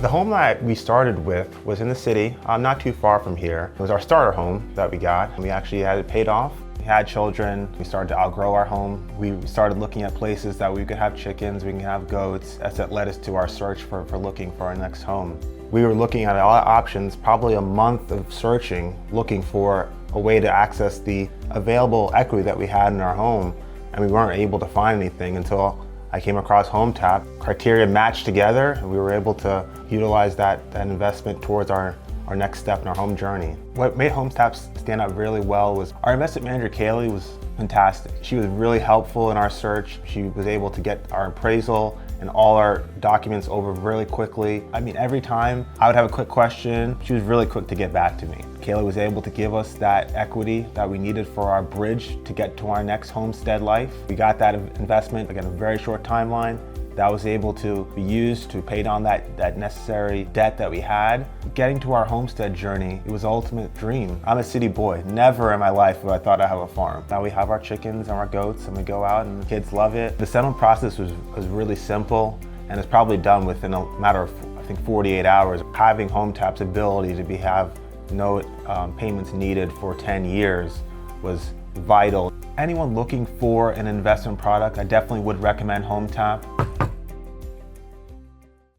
The home that we started with was in the city, not too far from here. It was our starter home that we got. We actually had it paid off. We had children. We started to outgrow our home. We started looking at places that we could have chickens, we can have goats. That led us to our search for looking for our next home. We were looking at all options, probably a month of searching, looking for a way to access the available equity that we had in our home, and we weren't able to find anything until I came across Hometap. Criteria matched together, and we were able to utilize that investment towards our next step in our home journey. What made Hometap stand out really well was our investment manager, Kaylee, was fantastic. She was really helpful in our search. She was able to get our appraisal and all our documents over really quickly. I mean, every time I would have a quick question, she was really quick to get back to me. Kaylee was able to give us that equity that we needed for our bridge to get to our next homestead life. We got that investment, again, a very short timeline. That was able to be used to pay down that necessary debt that we had. Getting to our homestead journey, it was the ultimate dream. I'm a city boy. Never in my life have I thought I'd have a farm. Now we have our chickens and our goats, and we go out and the kids love it. The settlement process was really simple, and it's probably done within a matter of, I think, 48 hours. Having Hometap's ability to have no payments needed for 10 years was vital. Anyone looking for an investment product, I definitely would recommend Hometap.